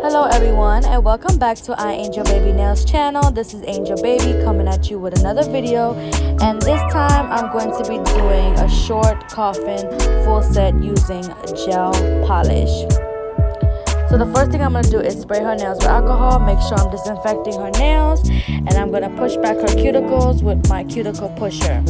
Hello everyone and welcome back to iAngelBabyNails channel. This is AngelBaby coming at you with another video, and this time I'm going to be doing a short coffin full set using gel polish. So the first thing I'm going to do is spray her nails with alcohol, make sure I'm disinfecting her nails, and I'm going to push back her cuticles with my Cuticle Pusher.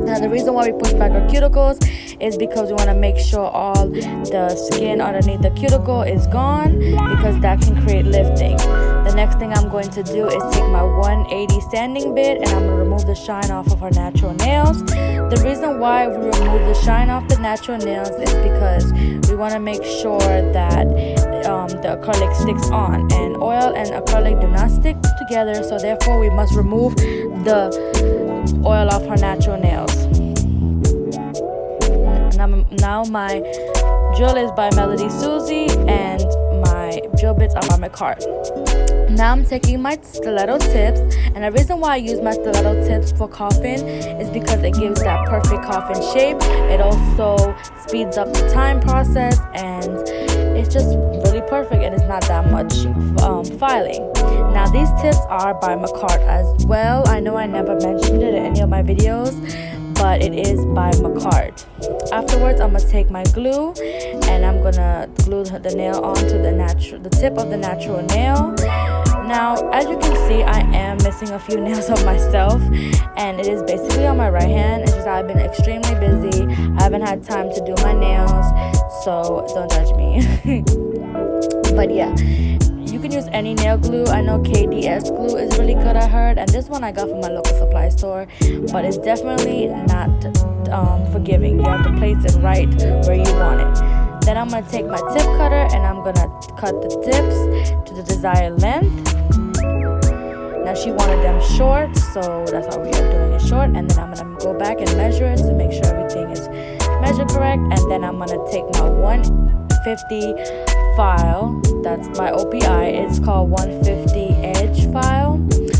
Now the reason why we push back our cuticles is because we want to make sure all the skin underneath the cuticle is gone, because that can create lifting. The next thing I'm going to do is take my 180 sanding bit and I'm going to remove the shine off of her natural nails. The reason why we remove the shine off the natural nails is because we want to make sure that the acrylic sticks on, and oil and acrylic do not stick together, so therefore we must remove the oil off her natural nails. Now my drill is by SUSIE and my drill bits are by MAKARTT. Now I'm taking my stiletto tips, and the reason why I use my stiletto tips for coffin is because it gives that perfect coffin shape. It also speeds up the time process, and it's just really perfect, and it's not that much filing. Now these tips are by MAKARTT as well. I know I never mentioned it in any of my videos, but it is by MAKARTT. Afterwards, I'm gonna take my glue and I'm gonna glue the nail onto the tip of the natural nail. Now, as you can see, I am missing a few nails of myself, and it is basically on my right hand. It's just I've been extremely busy. I haven't had time to do my nails, so don't judge me. But yeah, you can use any nail glue. I know KDS glue is really good, I heard, and this one I got from my local supply store, but it's definitely not forgiving. You have to place it right where you want it. Then I'm going to take my tip cutter and I'm going to cut the tips to the desired length. Now she wanted them short, so that's why we are doing it short. And then I'm going to go back and measure it to make sure everything is measured correct. And then I'm going to take my 150 file that's by OPI. It's called 150 edge file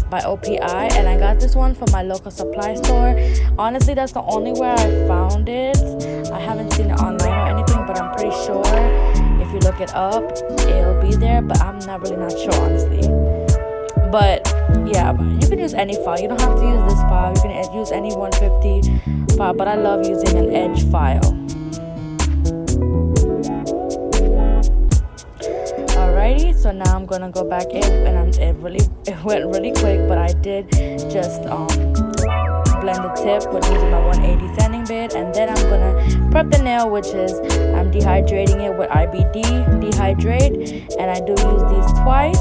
by OPI, and I got this one from my local supply store. Honestly, that's the only where I found it. I haven't seen it online or anything, but I'm pretty sure if you look it up it'll be there, but I'm not sure honestly. But yeah, you can use any file. You don't have to use this file. You can use any 150 file, but I love using an edge file. Alrighty, so now I'm gonna go back in, and it went really quick, but I did just blend the tip with using my 180 sanding bit, and then I'm gonna prep the nail, which is I'm dehydrating it with IBD DEHYDRATE, and I do use these twice.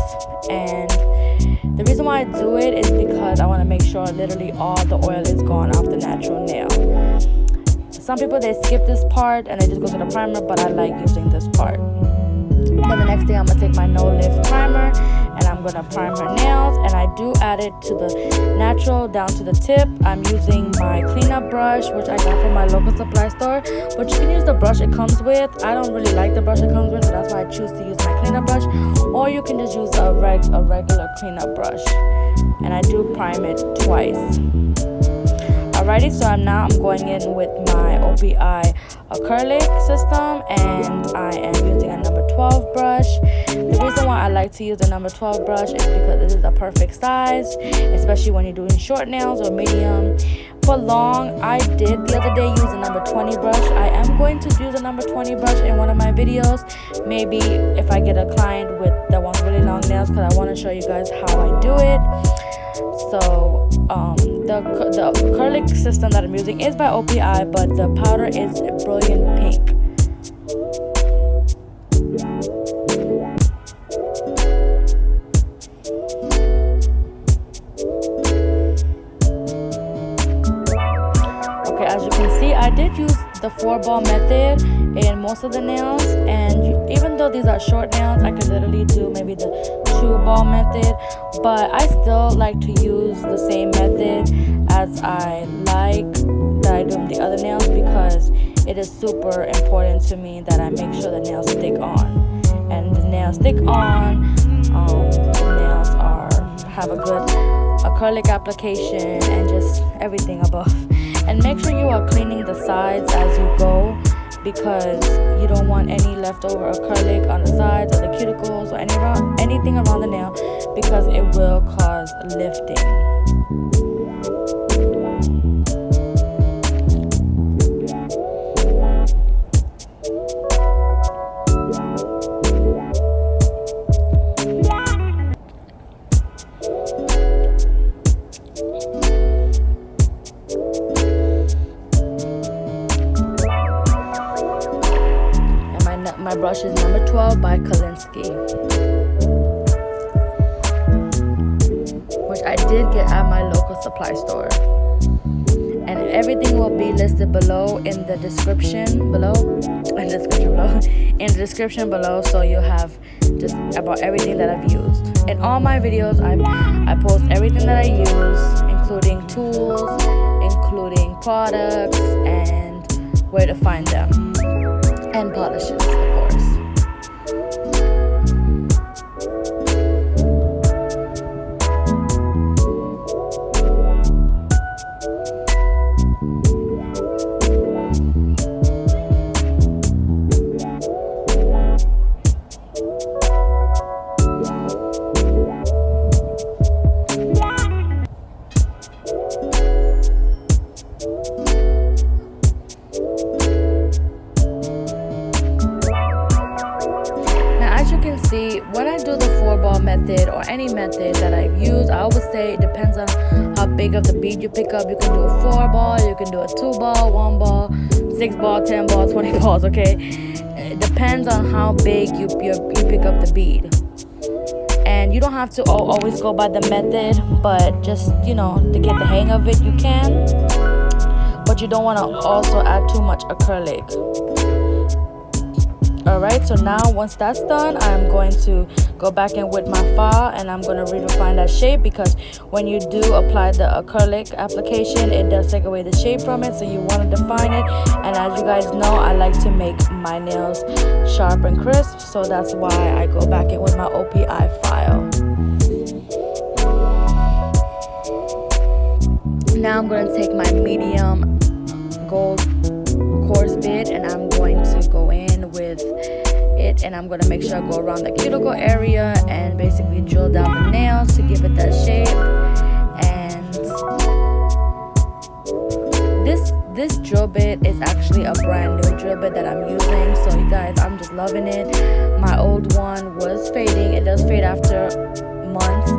And the reason why I do it is because I want to make sure literally all the oil is gone off the natural nail. Some people, they skip this part and they just go to the primer, but I like using this part. Then the next thing, I'm going to take my no lift primer and I'm going to prime her nails, and I do add it to the natural down to the tip. I'm using my cleanup brush, which I got from my local supply store, but you can use the brush it comes with. I don't really like the brush it comes with, so that's why I choose to use my cleanup brush, or you can just use a regular cleanup brush, and I do prime it twice. Alrighty, so I'm going in with my OPI acrylic system, and I am using a number 12 brush. The reason why I like to use a number 12 brush is because this is a perfect size, especially when you're doing short nails or medium. For long, I did the other day use a number 20 brush. I am going to use a number 20 brush in one of my videos, maybe if I get a client that wants really long nails, because I want to show you guys how I do it. So the acrylic system that I'm using is by OPI, but the powder is brilliant pink. Okay, as you can see, I did use the 4-ball method in most of the nails, and even though these are short nails, I could literally do maybe the 2-ball method, but I still like to use the same method as I do in the other nails, because it is super important to me that I make sure the nails stick on, and the nails stick on, the nails have a good acrylic application and just everything above. And make sure you are cleaning the sides as you go, because you don't want any leftover acrylic on the sides or the cuticles or anything around the nail, because it will cause lifting. My brush is number 12 by KOLISKY, which I did get at my local supply store. And everything will be listed below in the description below. So you'll have just about everything that I've used. In all my videos, I post everything that I use, including tools, including products, and where to find them, and polishes, of course. See, when I do the 4-ball method or any method that I've used, I always say it depends on how big of the bead you pick up. You can do a 4-ball, you can do a 2-ball, 1-ball, 6-ball, 10-ball, 20 balls, okay? It depends on how big you pick up the bead. And you don't have to always go by the method, but just, you know, to get the hang of it, you can. But you don't want to also add too much acrylic. Alright, so now once that's done, I'm going to go back in with my file and I'm going to redefine that shape, because when you do apply the acrylic application, it does take away the shape from it, so you want to define it. And as you guys know, I like to make my nails sharp and crisp, so that's why I go back in with my OPI file. Now I'm going to take my medium gold coarse bit and I'm going to go in with it, and I'm going to make sure I go around the cuticle area and basically drill down the nails to give it that shape. And this drill bit is actually a brand new drill bit that I'm using, so you guys, I'm just loving it. My old one was fading. It does fade after months,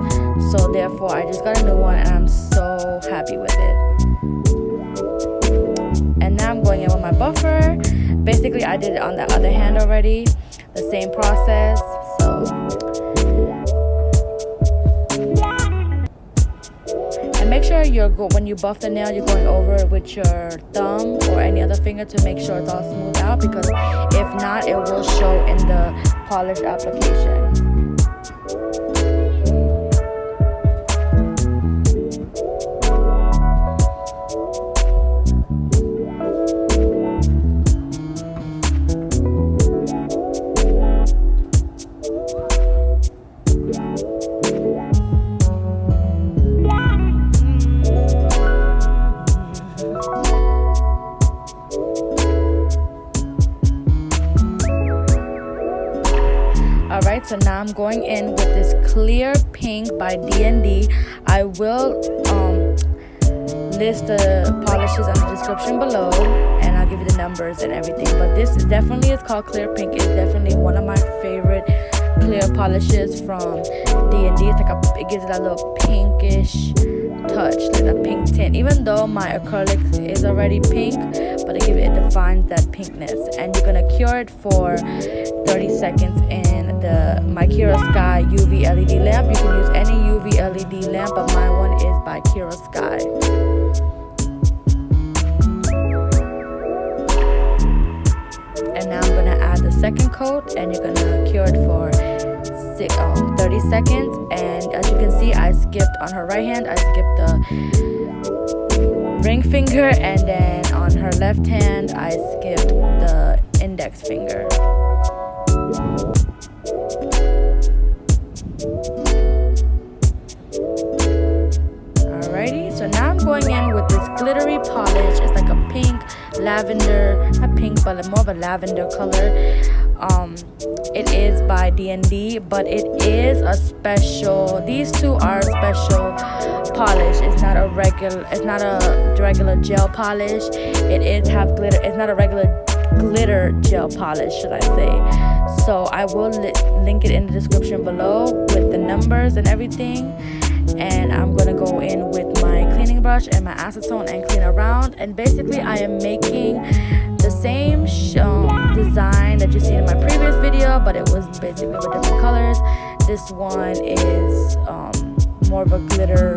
so therefore I just got a new one and I'm so happy with it. And now I'm going in with my buffer. Basically, I did it on the other hand already, the same process. So, and make sure when you buff the nail, you're going over it with your thumb or any other finger to make sure it's all smooth out, because if not, it will show in the polished application. Alright, so now I'm going in with this clear pink by D&D. I will list the polishes in the description below, and I'll give you the numbers and everything. But this is called clear pink. It's definitely one of my favorite clear polishes from D&D. It gives it a little pinkish touch, like a pink tint, even though my acrylic is already pink, but it defines that pinkness. And you're gonna cure it for 30 seconds in my KIARA Sky UV LED lamp. You can use any UV LED lamp, but my one is by KIARA Sky. And now I'm gonna add the second coat, and you're gonna cure it for 30 seconds. And as you can see, I skipped on her right hand, I skipped the ring finger, and then on her left hand I skipped the index finger. Alrighty, so now I'm going in with this glittery polish. It's like a pink lavender, not pink, but more of a lavender color. It is by D&D, but it is a special. These two are special polish. It's not a regular gel polish. It is have glitter. It's not a regular glitter gel polish, should I say. So I will link it in the description below with the numbers and everything. And I'm gonna go in with my cleaning brush and my acetone and clean around. And basically I am making the same design that you see in my previous video, but it was basically with different colors. This one is more of a glitter,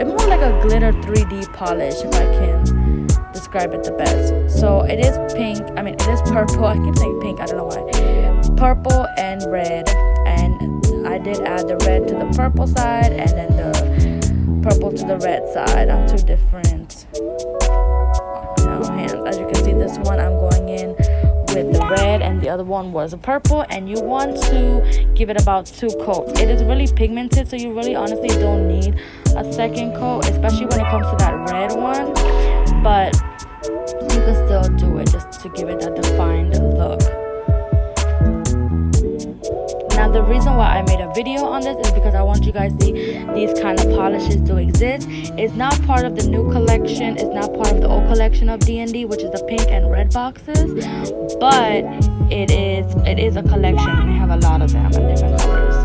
more like a glitter 3D polish, if I can describe it the best. So it is pink, it is purple. I keep saying pink, I don't know why. Purple and red, and I did add the red to the purple side and then the purple to the red side on two different hands. As you can see, this one I'm going in with the red and the other one was a purple, and you want to give it about 2 coats. It is really pigmented, so you really honestly don't need a second coat, especially when it comes to that red one, but you can still do it just to give it that defined look. Now the reason why I made a video on this is because I want you guys to see these kind of polishes do exist. It's not part of the new collection. It's not part of the old collection of D&D, which is the pink and red boxes, but it is a collection, and they have a lot of them in different colors.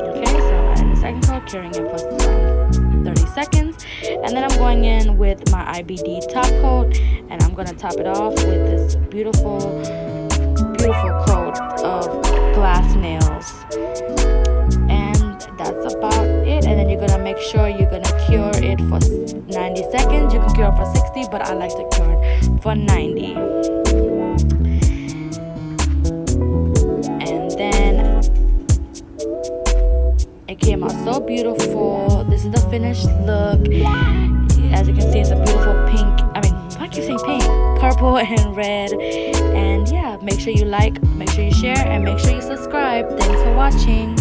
Okay, so I'm adding the second coat, curing it for 30 seconds. And then I'm going in with my IBD top coat, and I'm going to top it off with this beautiful, beautiful coat of glass nails. And that's about it. And then you're going to make sure you're going to cure it for 90 seconds. You can cure it for 60, but I like to cure it for 90. And then it came out so beautiful. This is the finished look. As you can see, it's a beautiful pink. Why keep saying pink? Purple and red. And yeah, make sure you like, make sure you share, and make sure you subscribe. Thanks for watching.